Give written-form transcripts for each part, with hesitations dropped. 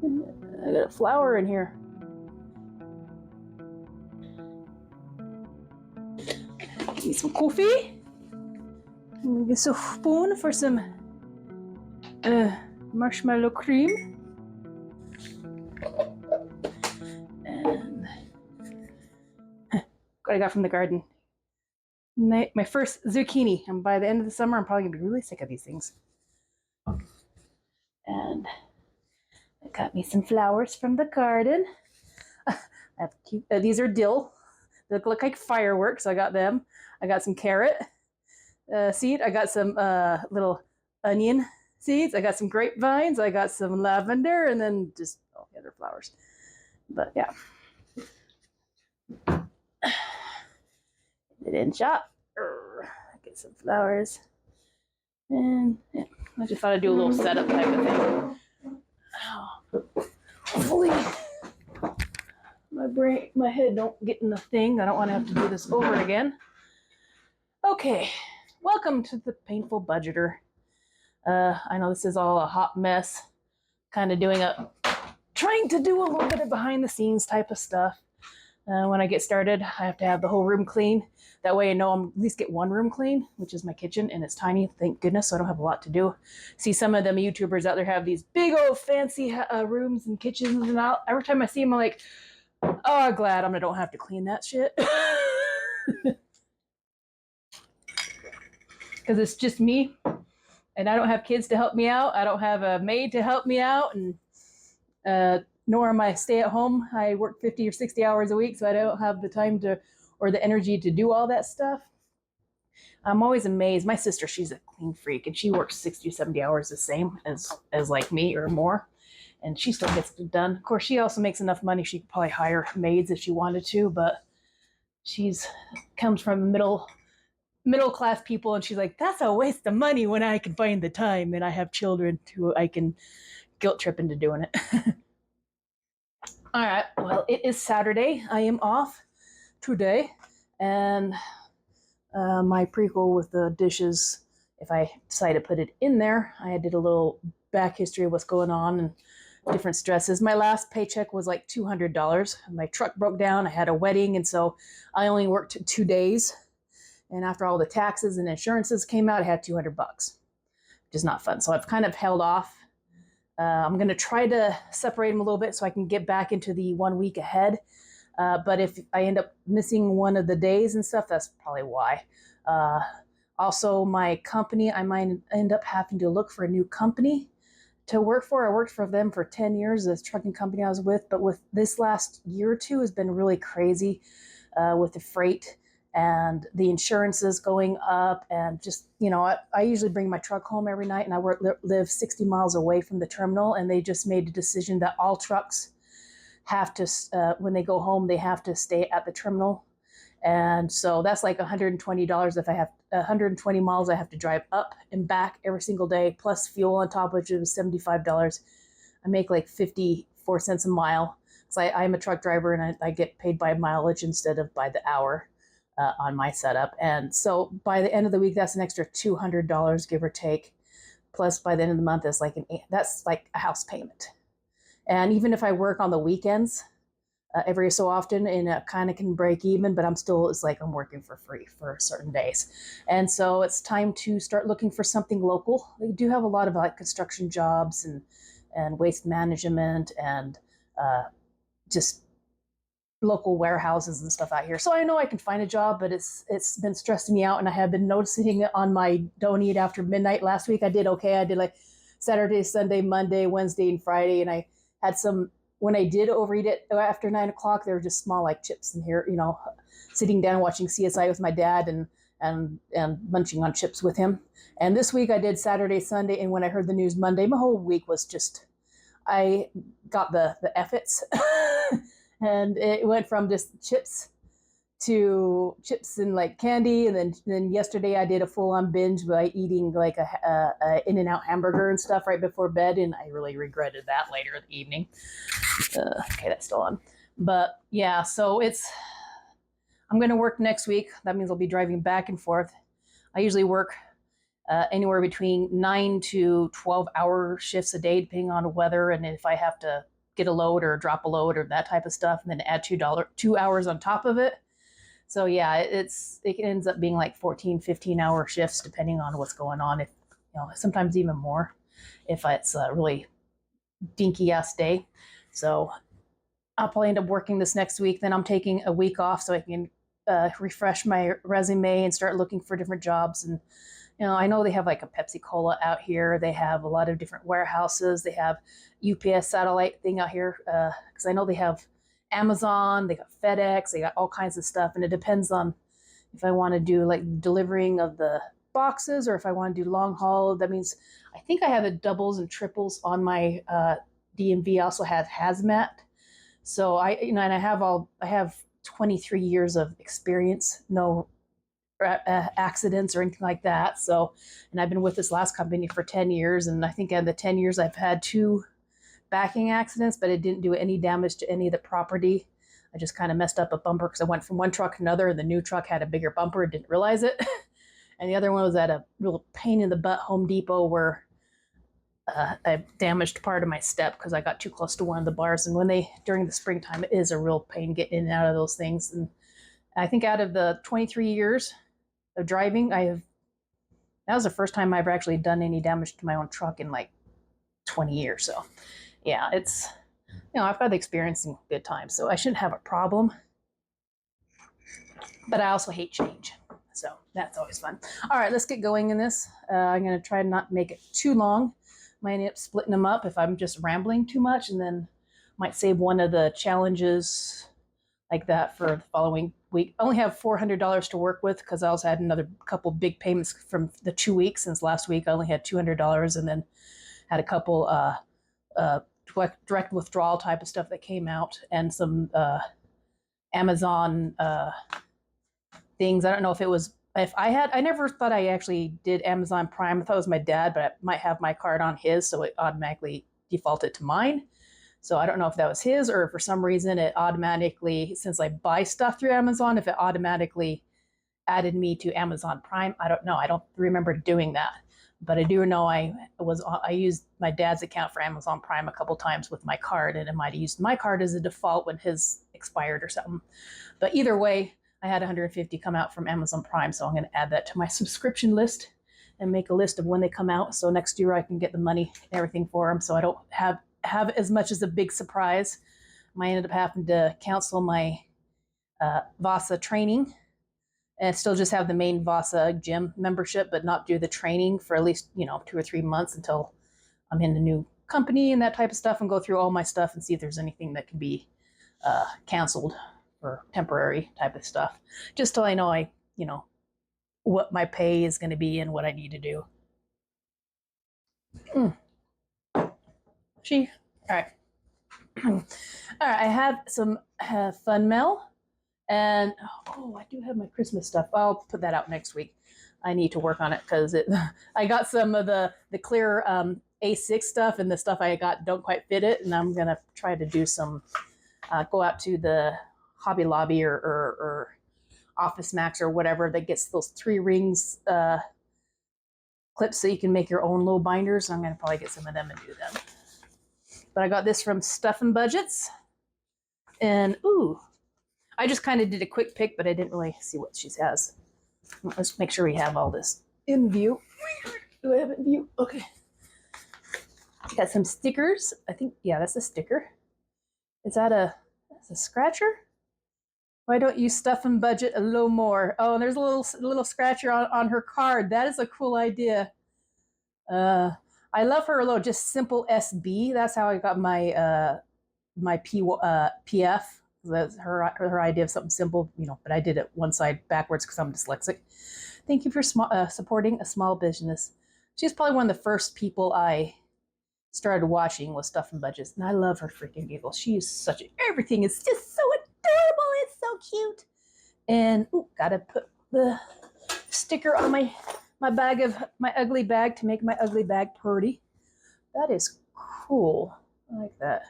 I got a flower in here. Need some coffee. Get a spoon for some marshmallow cream. And what I got from the garden. My first zucchini. And by the end of the summer, I'm probably going to be really sick of these things. And I got me some flowers from the garden. I have cute, these are dill. They look like fireworks. I got them. I got some carrot seed. I got some little onion seeds. I got some grapevines. I got some lavender, and then just all the other flowers. But yeah. It in shop. Get some flowers. And yeah, I just thought I'd do a little setup type of thing. Hopefully my head don't get in the thing. I don't want to have to do this over again. Okay, welcome to the Painful Budgeter. I know this is all a hot mess. Trying to do a little bit of behind the scenes type of stuff. When I get started, I have to have the whole room clean. That way I know I'm at least get one room clean, which is my kitchen, and it's tiny, thank goodness, so I don't have a lot to do. See some of them YouTubers out there have these big old fancy rooms and kitchens, and every time I see them, I'm like, oh, I'm glad I don't have to clean that shit. Because it's just me, and I don't have kids to help me out. I don't have a maid to help me out, and nor am I stay at home. I work 50 or 60 hours a week, so I don't have the time or the energy to do all that stuff. I'm always amazed. My sister, she's a clean freak, and she works 60 or 70 hours the same as like me or more, and she still gets it done. Of course, she also makes enough money. She could probably hire maids if she wanted to, but she's comes from middle class people, and she's like, that's a waste of money when I can find the time, and I have children who I can guilt trip into doing it. All right, well, it is Saturday. I am off today, and my prequel with the dishes, if I decide to put it in there, I did a little back history of what's going on and different stresses. My last paycheck was like $200. My truck broke down. I had a wedding, and so I only worked 2 days. And after all the taxes and insurances came out, I had $200, which is not fun. So I've kind of held off. I'm going to try to separate them a little bit so I can get back into the 1 week ahead. But if I end up missing one of the days and stuff, that's probably why. Also, my company, I might end up having to look for a new company to work for. I worked for them for 10 years, this trucking company I was with. But with this last year or two has been really crazy with the freight and the insurances going up, and just, I usually bring my truck home every night, and I live 60 miles away from the terminal, and they just made a decision that all trucks have to, when they go home, they have to stay at the terminal. And so that's like $120 if I have 120 miles I have to drive up and back every single day, plus fuel on top, which is $75. I make like 54 cents a mile. So I'm a truck driver, and I get paid by mileage instead of by the hour. On my setup. And so by the end of the week, that's an extra $200, give or take. Plus by the end of the month, that's like a house payment. And even if I work on the weekends, every so often, and it kind of can break even, but it's like I'm working for free for certain days. And so it's time to start looking for something local. They do have a lot of like construction jobs and waste management and just local warehouses and stuff out here. So I know I can find a job, but it's been stressing me out, and I have been noticing it on my don't eat after midnight. Last week I did okay. I did like Saturday, Sunday, Monday, Wednesday, and Friday, and I had some, when I did overeat it after 9 o'clock, they were just small like chips in here, sitting down watching CSI with my dad and munching on chips with him. And this week I did Saturday, Sunday, and when I heard the news Monday, my whole week was just, I got the effits. And it went from just chips to chips and like candy. And then yesterday I did a full-on binge by eating like a In-N-Out hamburger and stuff right before bed. And I really regretted that later in the evening. Okay, that's still on. But yeah, so I'm going to work next week. That means I'll be driving back and forth. I usually work anywhere between 9 to 12-hour shifts a day, depending on the weather, and if I have to get a load or drop a load or that type of stuff, and then add 2 hours on top of it. So yeah, it ends up being like 14, 15-hour shifts depending on what's going on. If sometimes even more if it's a really dinky ass day. So I'll probably end up working this next week. Then I'm taking a week off so I can refresh my resume and start looking for different jobs. And I know they have like a Pepsi Cola out here. They have a lot of different warehouses. They have UPS satellite thing out here because I know they have Amazon, they got FedEx, they got all kinds of stuff. And it depends on if I want to do like delivering of the boxes or if I want to do long haul. That means I think I have the doubles and triples on my DMV. I also have hazmat. So and I have 23 years of experience, no accidents or anything like that. So, and I've been with this last company for 10 years. And I think in the 10 years I've had 2 backing accidents, but it didn't do any damage to any of the property. I just kind of messed up a bumper because I went from one truck to another and the new truck had a bigger bumper and didn't realize it. And the other one was at a real pain in the butt Home Depot where I damaged part of my step because I that too close to one of the bars. And during the springtime, it is a real pain getting in and out of those things. And I think out of the 23 years of driving, that was the first time I've actually done any damage to my own truck in like 20 years. So yeah, it's, I've got the experience in good times, so I shouldn't have a problem. But I also hate change. So that's always fun. All right, let's get going in this. I'm going to try not to make it too long. Might end up splitting them up if I'm just rambling too much, and then might save one of the challenges like that for the following week. I only have $400 to work with because I also had another couple big payments from the 2 weeks since last week. I only had $200 and then had a couple direct withdrawal type of stuff that came out and some Amazon things. I don't know if I never thought I actually did Amazon Prime. I thought it was my dad, but I might have my card on his, so it automatically defaulted to mine. So I don't know if that was his or for some reason it automatically, since I buy stuff through Amazon, if it automatically added me to Amazon Prime. I don't know. I don't remember doing that. But I do know I used my dad's account for Amazon Prime a couple times with my card, and I might have used my card as a default when his expired or something. But either way, I had 150 come out from Amazon Prime, so I'm going to add that to my subscription list and make a list of when they come out. So next year I can get the money and everything for them, so I don't have as much as a big surprise. I might end up having to cancel my Vasa training and still just have the main Vasa gym membership, but not do the training for at least 2 or 3 months until I'm in the new company and that type of stuff, and go through all my stuff and see if there's anything that can be canceled or temporary type of stuff, just till I know what my pay is going to be and what I need to do. All right. All right, I have some fun mail. And I do have my Christmas stuff. I'll put that out next week. I need to work on it because I got some of the clear A6 stuff, and the stuff I got don't quite fit it. And I'm gonna try to do some go out to the Hobby Lobby or Office Max or whatever that gets those 3 rings clips so you can make your own little binders. I'm gonna probably get some of them and do them. But I got this from Stuff and Budgets, and I just kind of did a quick pick, but I didn't really see what she has. Let's make sure we have all this in view. Do I have it in view? Okay. Got some stickers. I think, yeah, that's a sticker. Is that that's a scratcher? Why don't you Stuff and Budget a little more? Oh, and there's a little scratcher on her card. That is a cool idea. I love her little just simple SB. That's how I got my my PF. That's her idea of something simple, but I did it one side backwards because I'm dyslexic. Thank you for supporting a small business. She's probably one of the first people I started watching with Stuff and Budgets, and I love her freaking giggles. She is everything is just so adorable. It's so cute. And gotta put the sticker on my bag of my ugly bag to make my ugly bag pretty. That is cool. I like that.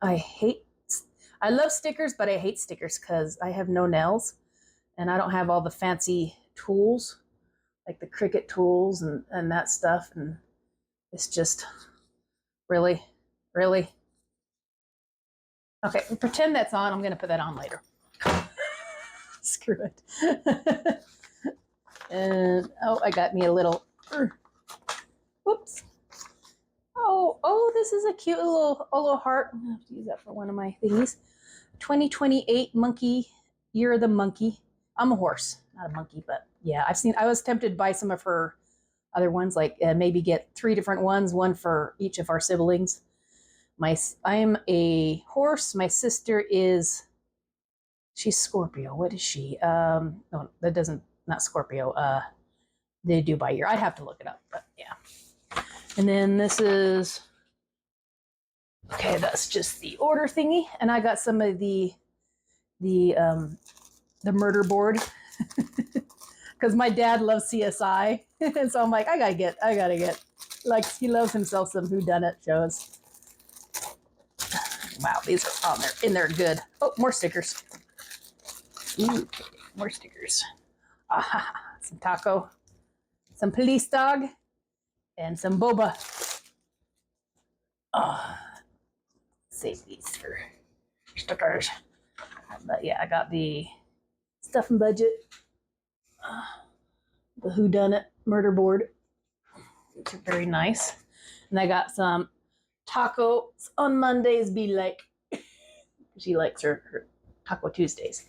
I love stickers, but I hate stickers because I have no nails and I don't have all the fancy tools like the Cricut tools and that stuff. And it's just really. Okay, pretend that's on. I'm going to put that on later. Screw it. And, oh, I got me a little, whoops. Oh, this is a cute little heart. I'm going to have to use that for one of my thingies. 2028 monkey, year of the monkey. I'm a horse, not a monkey, but yeah, I was tempted to buy some of her other ones, like maybe get 3 different ones, one for each of our siblings. I'm a horse. My sister she's Scorpio. What is she? No, that doesn't, not Scorpio. They do by year. I'd have to look it up, but yeah. And then this is, okay, that's just the order thingy. And I got some of the murder board because my dad loves CSI. And so I'm like, I gotta get, like, he loves himself some whodunit shows. Wow, these are on there, in there good. Oh, more stickers. Ooh, more stickers. Some taco, some police dog, and some boba. Oh, save these for stickers. But yeah, I got the Stuff and Budget, the whodunit murder board, which are very nice. And I got some tacos on Mondays, be like, she likes her Taco Tuesdays.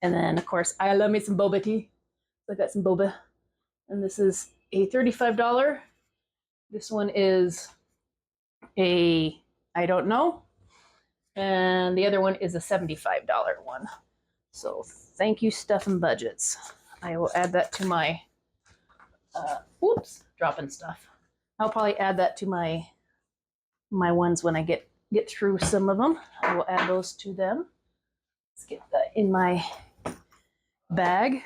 And then, of course, I love me some boba tea. So I got some boba. And this is a $35. This one is I don't know. And the other one is a $75 one. So thank you, Stuff and Budgets. I will add that to my, dropping stuff. I'll probably add that to my ones when I get through some of them. I will add those to them. Let's get that in my bag.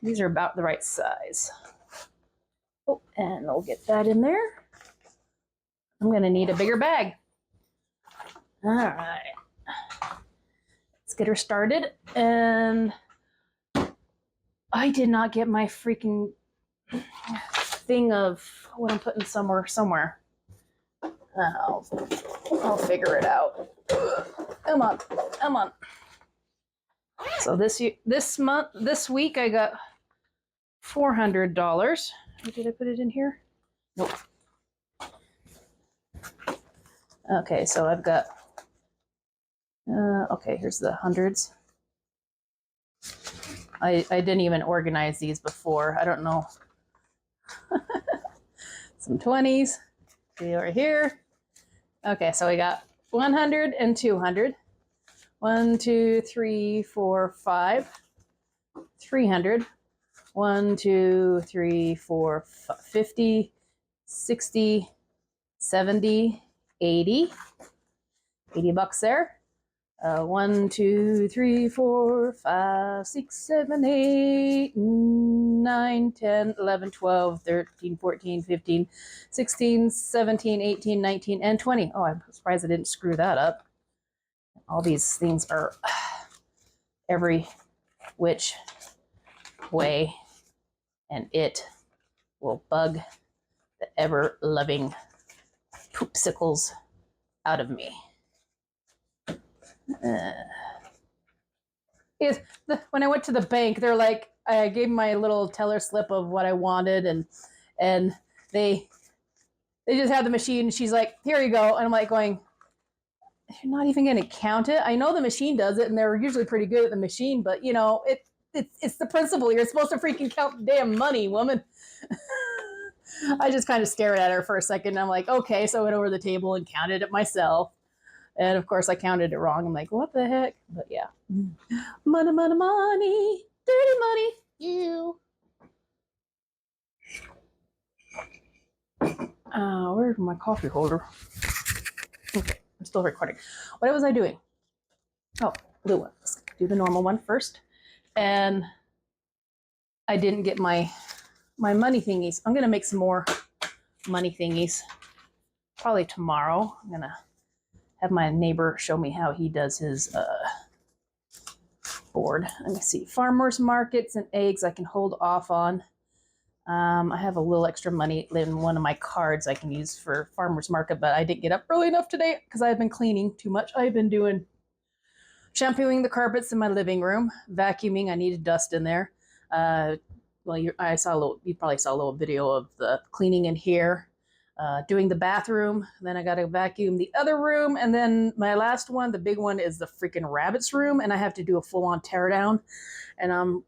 These are about the right size. Oh, and I'll get that in there. I'm going to need a bigger bag. All right. Let's get her started. And I did not get my freaking thing of what I'm putting somewhere. I'll figure it out. Come on. So this week I got $400. Did I put it in here? Nope. Okay, so I've got, okay, here's the hundreds. I didn't even organize these before. I don't know. Some 20s. See over here. Okay, so we got 100 and 200. 1, 2, 3, 4, 5. 300. 1, 2, 3, 4, 5, 50, 60, 70, 80. $80 there. 1, 2, 3, 4, 5, 6, 7, 8, 9, 10, 11, 12, 13, 14, 15, 16, 17, 18, 19, and 20. Oh, I'm surprised I didn't screw that up. All these things are every which way, and it will bug the ever-loving poopsicles out of me. When I went to the bank, they're like, I gave my little teller slip of what I wanted, and they just had the machine, and she's like, here you go. And I'm like going, you're not even going to count it? I know the machine does it, and they're usually pretty good at the machine, but you know, it's the principle. You're supposed to freaking count the damn money, woman. I just kind of stared at her for a second, and I'm like, okay. So I went over to the table and counted it myself. And of course I counted it wrong. I'm like, what the heck? But yeah. Money, money, money. Dirty money. You. Where's my coffee holder? Okay, I'm still recording. What was I doing? Oh, blue one. Let's do the normal one first. And I didn't get my money thingies. I'm going to make some more money thingies. Probably tomorrow. I'm going to have my neighbor show me how he does his board. Let me see. Farmers markets and eggs I can hold off on. I have a little extra money in one of my cards I can use for farmer's market, but I didn't get up early enough today because I've been cleaning too much. I've been doing shampooing the carpets in my living room, vacuuming. I needed dust in there. Well, you probably saw a little video of the cleaning in here, doing the bathroom. Then I got to vacuum the other room. And then my last one, the big one, is the freaking rabbit's room. And I have to do a full on tear down. And I'm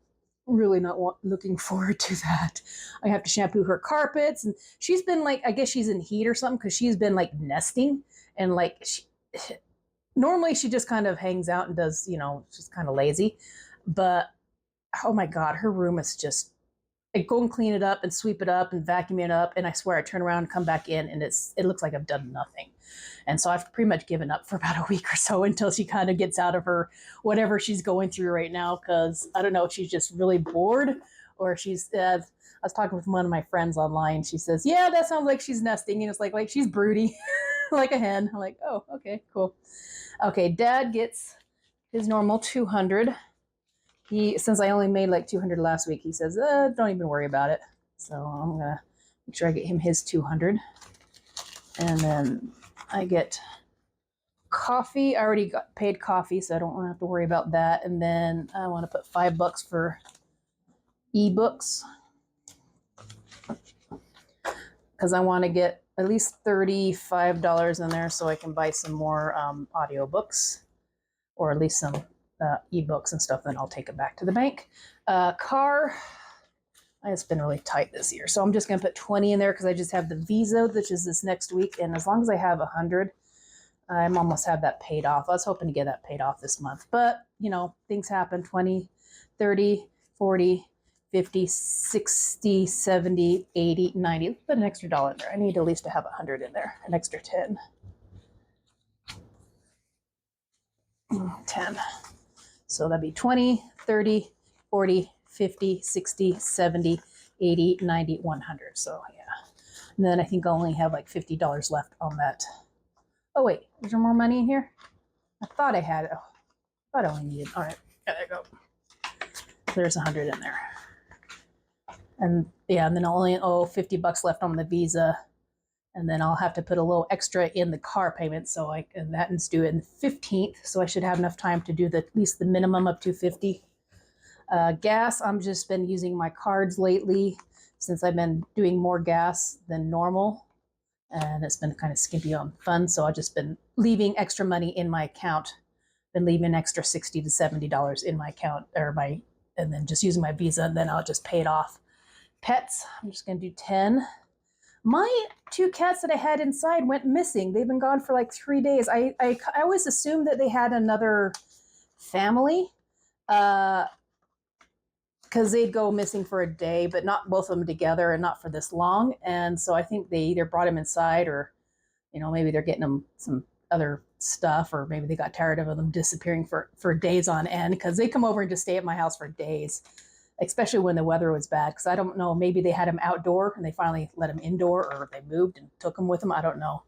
really not looking forward to that. I have to shampoo her carpets. And she's been like, I guess she's in heat or something because she's been like nesting. And like, normally she just kind of hangs out and does, she's kind of lazy. But oh my God, her room is just, I go and clean it up and sweep it up and vacuum it up. And I swear I turn around and come back in and it looks like I've done nothing. And so I've pretty much given up for about a week or so until she kind of gets out of her, whatever she's going through right now. Cause I don't know if she's just really bored or she's, I was talking with one of my friends online. She says, yeah, that sounds like she's nesting. And it's like she's broody, like a hen. I'm like, oh, okay, cool. Okay. Dad gets his normal 200. Since I only made like 200 last week, he says, don't even worry about it. So I'm going to make sure I get him his 200. And then I get coffee. I already got paid coffee, so I don't want to have to worry about that. And then I want to put $5 for ebooks because I want to get at least $35 in there so I can buy some more audiobooks or at least some ebooks and stuff. Then I'll take it back to the bank. Car, it's been really tight this year, so I'm just going to put 20 in there because I just have the Visa, which is this next week, and as long as I have 100, I'm almost have that paid off. I was hoping to get that paid off this month, but things happen. 20, 30, 40, 50, 60, 70, 80, 90. Let's put an extra dollar in there. I need at least to have 100 in there, an extra 10. 10. So that'd be 20, 30, 40, 50, 60, 70, 80, 90, 100. So yeah. And then I think I only have like $50 left on that. Oh wait, is there more money in here? I thought I had it. Oh, I thought I only needed. All right, yeah, there you go. There's 100 in there. And yeah, and then I'll only owe $50 left on the Visa. And then I'll have to put a little extra in the car payment. And that is due in the 15th. So I should have enough time to do at least the minimum of $250. Gas, I'm just been using my cards lately since I've been doing more gas than normal. And it's been kind of skimpy on funds. So I've just been leaving extra money in my account. Been leaving an extra $60 to $70 in my account and then just using my Visa. And then I'll just pay it off. Pets, I'm just going to do 10. My 2 cats that I had inside went missing. They've been gone for like 3 days. I always assumed that they had another family because they'd go missing for a day, but not both of them together and not for this long. And so I think they either brought them inside or, maybe they're getting them some other stuff or maybe they got tired of them disappearing for days on end because they come over and just stay at my house for days. Especially when the weather was bad, because I don't know, maybe they had him outdoor and they finally let him indoor or they moved and took him with them. I don't know.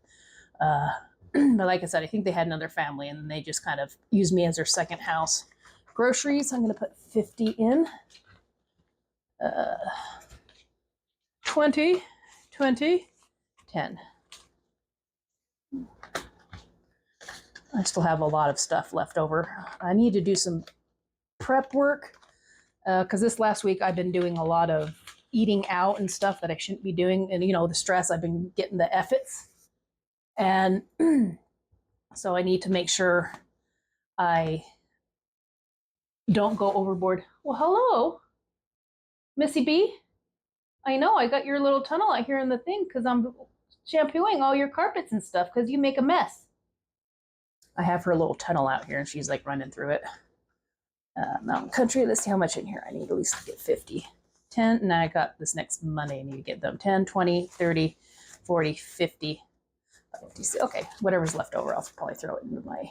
But like I said, I think they had another family and they just kind of used me as their second house. Groceries, I'm going to put 50 in. 20, 20, 10. I still have a lot of stuff left over. I need to do some prep work. Because this last week I've been doing a lot of eating out and stuff that I shouldn't be doing. And, the stress, I've been getting the effits. And so I need to make sure I don't go overboard. Well, hello, Missy B. I know I got your little tunnel out here in the thing because I'm shampooing all your carpets and stuff because you make a mess. I have her little tunnel out here and she's like running through it. Mountain Country, let's see how much in here. I need at least to get 50. 10, and I got this next Monday. I need to get them 10, 20, 30, 40, 50, 50. Okay, whatever's left over, I'll probably throw it into my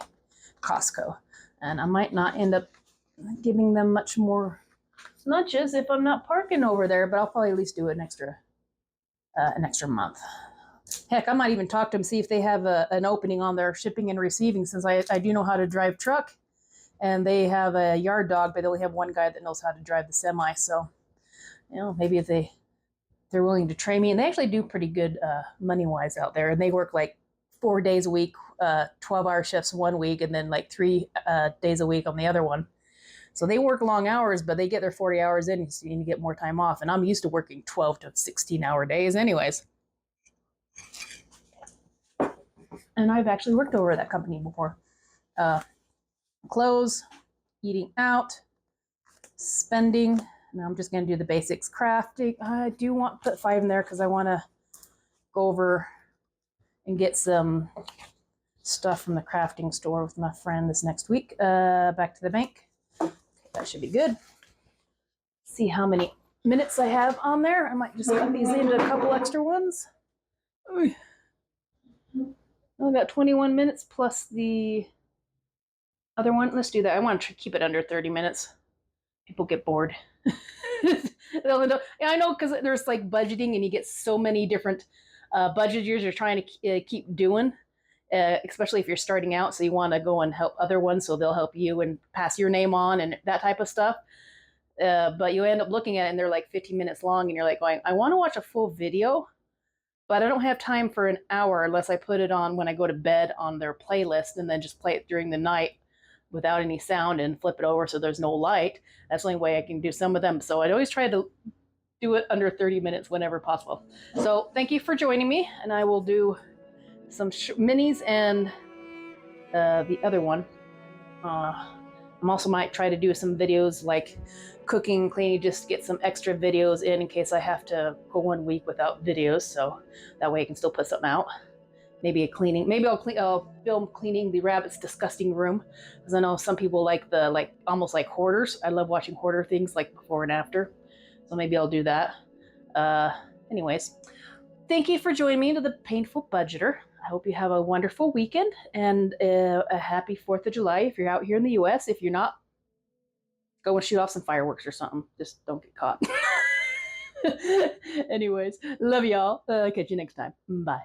Costco. And I might not end up giving them much more lunches if I'm not parking over there, but I'll probably at least do an extra month. Heck, I might even talk to them, see if they have an opening on their shipping and receiving, since I do know how to drive truck. And they have a yard dog, but they only have one guy that knows how to drive the semi. So, maybe if they they're willing to train me, and they actually do pretty good money-wise out there. And they work like 4 days a week, 12-hour shifts one week, and then like 3 days a week on the other one. So they work long hours, but they get their 40 hours in, so you need to get more time off. And I'm used to working 12 to 16-hour days anyways. And I've actually worked over at that company before. Clothes, eating out, spending. Now I'm just going to do the basics. Crafting. I do want to put 5 in there because I want to go over and get some stuff from the crafting store with my friend this next week. Back to the bank. Okay, that should be good. See how many minutes I have on there. I might just cut these into a couple extra ones. I got 21 minutes plus the other one. Let's do that. I want to keep it under 30 minutes. People get bored. I know, because there's like budgeting, and you get so many different budget years you're trying to keep doing, especially if you're starting out. So you want to go and help other ones, so they'll help you and pass your name on and that type of stuff. But you end up looking at it, and they're like 15 minutes long, and you're like going, I want to watch a full video, but I don't have time for an hour unless I put it on when I go to bed on their playlist, and then just play it during the night without any sound and flip it over so there's no light. That's the only way I can do some of them. So I'd always try to do it under 30 minutes whenever possible. So thank you for joining me, and I will do some minis and the other one. I'm also might try to do some videos like cooking, cleaning, just to get some extra videos in case I have to go 1 week without videos. So that way I can still put something out. Maybe a cleaning. Maybe I'll film cleaning the rabbit's disgusting room, because I know some people like the almost like hoarders. I love watching hoarder things, like before and after. So maybe I'll do that. Anyways, thank you for joining me to the Painful Budgeter. I hope you have a wonderful weekend and a happy 4th of July if you're out here in the U.S. If you're not, go and shoot off some fireworks or something. Just don't get caught. Anyways, love y'all. Catch you next time. Bye.